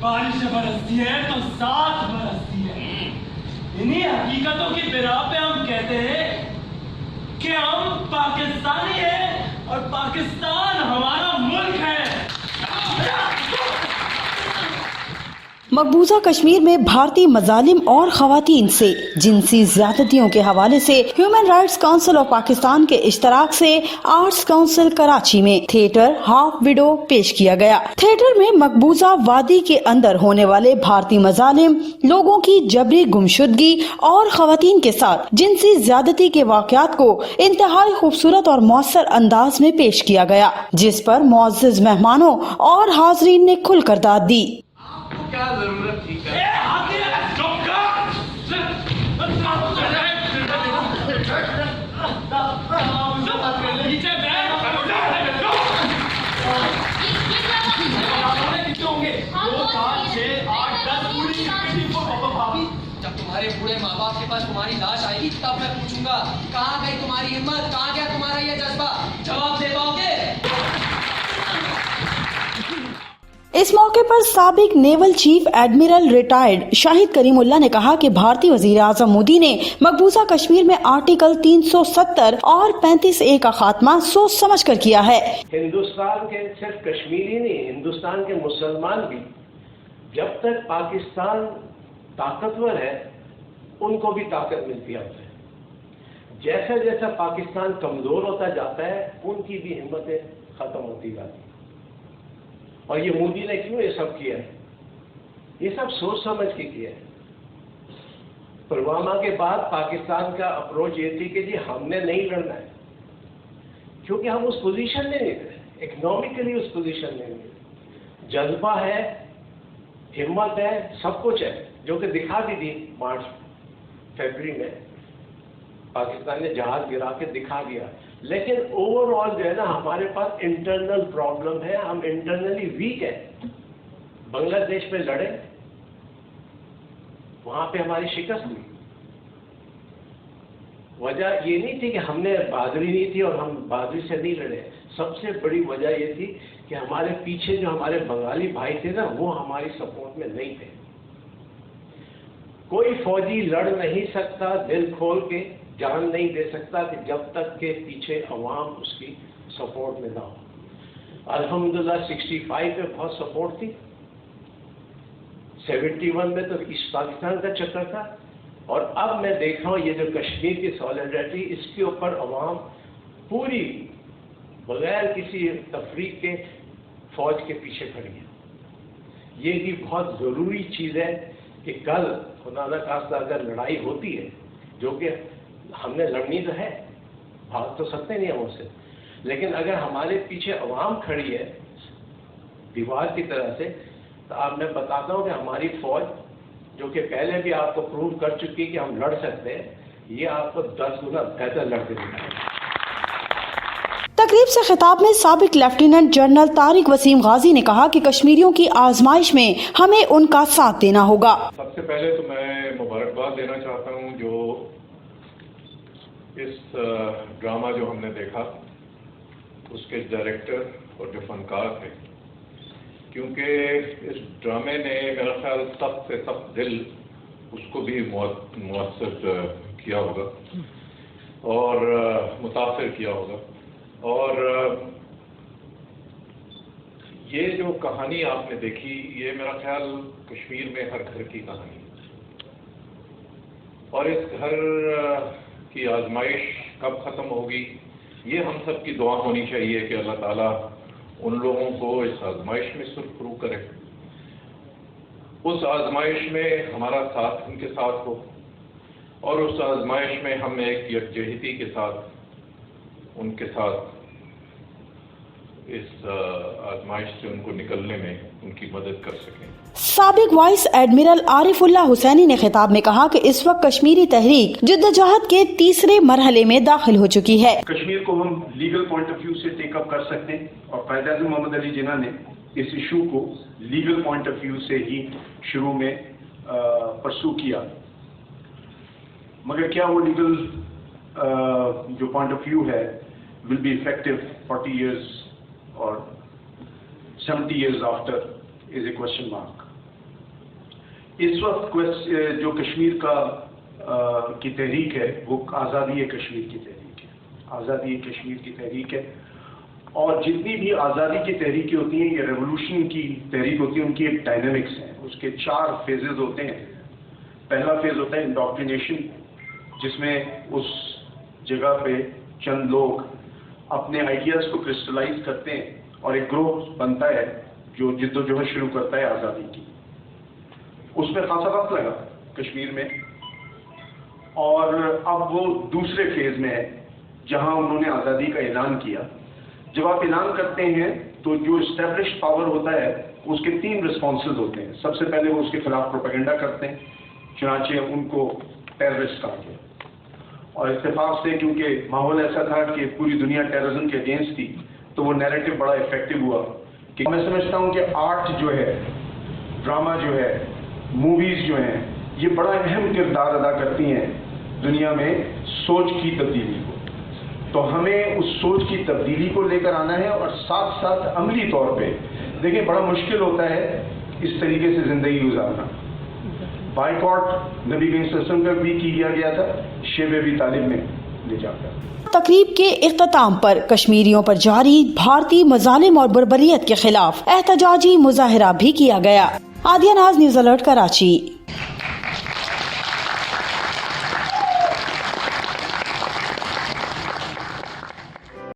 بارش برستی ہے تو ساتھ برستی ہے. انہی حقیقتوں کی بنا پہ ہم کہتے ہیں کہ ہم پاکستانی ہیں اور پاکستان ہمارا ملک ہے. مقبوضہ کشمیر میں بھارتی مظالم اور خواتین سے جنسی زیادتیوں کے حوالے سے human rights council of Pakistan کے اشتراک سے آرٹس کونسل کراچی میں تھیٹر ہاف وڈو پیش کیا گیا. تھیٹر میں مقبوضہ وادی کے اندر ہونے والے بھارتی مظالم، لوگوں کی جبری گمشدگی اور خواتین کے ساتھ جنسی زیادتی کے واقعات کو انتہائی خوبصورت اور مؤثر انداز میں پیش کیا گیا، جس پر معزز مہمانوں اور حاضرین نے کھل کر داد دی. کیا ضرورت تھی جب تمہارے بوڑھے ماں باپ کے پاس تمہاری لاش آئے گی تب میں پوچھوں گا کہاں گئی تمہاری ہمت، کہاں گیا تمہارا یہ جذبہ؟ جواب دے پاؤ گے؟ اس موقع پر سابق نیول چیف ایڈمرل ریٹائرڈ شاہد کریم اللہ نے کہا کہ بھارتی وزیر اعظم مودی نے مقبوضہ کشمیر میں آرٹیکل 370 اور 35A کا خاتمہ سوچ سمجھ کر کیا ہے. ہندوستان کے صرف کشمیری نہیں، ہندوستان کے مسلمان بھی جب تک پاکستان طاقتور ہے ان کو بھی طاقت ملتی ہے. جیسا جیسا پاکستان کمزور ہوتا جاتا ہے ان کی بھی ہمتیں ختم ہوتی جاتی ہیں. اور یہ مودی نے کیوں یہ سب کیا ہے؟ یہ سب سوچ سمجھ کے کیا ہے. پلوامہ کے بعد پاکستان کا اپروچ یہ تھی کہ جی ہم نے نہیں لڑنا ہے، کیونکہ ہم اس پوزیشن میں نہیں تھے، اکنامکلی اس پوزیشن میں نہیں تھے. جذبہ ہے، ہمت ہے، سب کچھ ہے، جو کہ دکھا بھی دی مارچ فیبری میں پاکستان نے جہاز گرا کے دکھا دیا. لیکن اوور آل جو ہے نا ہمارے پاس انٹرنل پرابلم ہے، ہم انٹرنلی ویک ہیں. بنگلہ دیش میں لڑے، وہاں پہ ہماری شکست ہوئی. وجہ یہ نہیں تھی کہ ہم نے بہادری نہیں تھی اور ہم بہادری سے نہیں لڑے. سب سے بڑی وجہ یہ تھی کہ ہمارے پیچھے جو ہمارے بنگالی بھائی تھے نا وہ ہماری سپورٹ میں نہیں تھے. کوئی فوجی لڑ نہیں سکتا دل کھول کے، جان نہیں دے سکتا کہ جب تک کہ پیچھے عوام اس کی سپورٹ میں نہ ہو. الحمدللہ 65 پہ بہت سپورٹ تھی، 71 میں تو ایسٹ پاکستان کا چکر تھا، اور اب میں دیکھ رہا ہوں یہ جو کشمیر کی سالیڈرٹی، اس کے اوپر عوام پوری بغیر کسی تفریق کے فوج کے پیچھے کھڑی ہے. یہ بھی بہت ضروری چیز ہے کہ کل خدا نہ خواستہ اگر لڑائی ہوتی ہے، جو کہ ہم نے لڑنی تو ہے، بھاگ تو سکتے نہیں ہم سے، لیکن اگر ہمارے پیچھے عوام کھڑی ہے دیوار کی طرح سے، تو آپ میں بتاتا ہوں کہ ہماری فوج جو کہ پہلے بھی آپ کو پروو کر چکی کہ ہم لڑ سکتے ہیں، یہ آپ کو 10 گنا بہتر لڑ کے دکھائے. تقریب سے خطاب میں سابق لیفٹیننٹ جنرل طارق وسیم غازی نے کہا کہ کشمیریوں کی آزمائش میں ہمیں ان کا ساتھ دینا ہوگا. سب سے پہلے تو میں مبارکباد دینا چاہتا ہوں جو اس ڈرامہ جو ہم نے دیکھا اس کے ڈائریکٹر اور جو فنکار تھے، کیونکہ اس ڈرامے نے میرا خیال سب سے سب دل اس کو بھی مؤثر کیا ہوگا اور متاثر کیا ہوگا. اور یہ جو کہانی آپ نے دیکھی یہ میرا خیال کشمیر میں ہر گھر کی کہانی ہے، اور اس گھر کی آزمائش کب ختم ہوگی یہ ہم سب کی دعا ہونی چاہیے کہ اللہ تعالیٰ ان لوگوں کو اس آزمائش میں سرخرو کرے، اس آزمائش میں ہمارا ساتھ ان کے ساتھ ہو، اور اس آزمائش میں ہم ایک یکجہتی کے ساتھ ان کے ساتھ اس آزمائش سے ان کو نکلنے میں ان کی مدد کر سکیں. سابق وائس ایڈمرل عارف اللہ حسینی نے خطاب میں کہا کہ اس وقت کشمیری تحریک جدوجہد کے تیسرے مرحلے میں داخل ہو چکی ہے. کشمیر کو ہم لیگل پوائنٹ آف ویو سے ٹیک اپ کر سکتے ہیں، اور قائد اعظم محمد علی جناح نے اس ایشو کو لیگل پوائنٹ آف ویو سے ہی شروع میں پرسو کیا. مگر کیا وہ لیگل جو پوائنٹ آف ویو ہے will be effective 40 years or 70 years after is a question mark. اس وقت جو کشمیر کی تحریک ہے وہ آزادی کشمیر کی تحریک ہے، آزادی کشمیر کی تحریک ہے، اور جتنی بھی آزادی کی تحریکیں ہوتی ہیں، یہ ریولوشن کی تحریک ہوتی ہے، ان کی ایک ڈائنامکس ہے، اس کے 4 فیزز ہوتے ہیں۔ پہلا فیز ہوتا ہے انڈوکٹرینیشن، جس میں اس جگہ پہ چند لوگ اپنے آئیڈیاز کو کرسٹلائز کرتے ہیں اور ایک گروہ بنتا ہے جو جد و جہد شروع کرتا ہے آزادی کی۔ اس میں خاصا وقت لگا کشمیر میں، اور اب وہ دوسرے فیز میں ہے جہاں انہوں نے آزادی کا اعلان کیا۔ جب آپ اعلان کرتے ہیں تو جو اسٹیبلشڈ پاور ہوتا ہے اس کے 3 رسپانسز ہوتے ہیں۔ سب سے پہلے وہ اس کے خلاف پروپیگنڈا کرتے ہیں، چنانچہ ان کو ٹیررسٹ کہا گیا، اور اتفاق سے کیونکہ ماحول ایسا تھا کہ پوری دنیا ٹیررزم کے اگینسٹ تھی، تو وہ نیریٹو بڑا افیکٹو ہوا۔ کہ میں سمجھتا ہوں کہ آرٹ جو ہے، ڈرامہ جو ہے، موویز جو ہیں، یہ بڑا اہم کردار ادا کرتی ہیں دنیا میں سوچ کی تبدیلی کو۔ تو ہمیں اس سوچ کی تبدیلی کو لے کر آنا ہے، اور ساتھ ساتھ عملی طور پہ دیکھیں بڑا مشکل ہوتا ہے اس طریقے سے زندگی گزارنا۔ بائیکاٹ نبی کریم صلی اللہ علیہ وسلم کا بھی کیا گیا تھا، شیب ابی طالب میں لے جا کر۔ تقریب کے اختتام پر کشمیریوں پر جاری بھارتی مظالم اور بربریت کے خلاف احتجاجی مظاہرہ بھی کیا گیا۔ عادیہ ناز، نیوز الرٹ، کراچی۔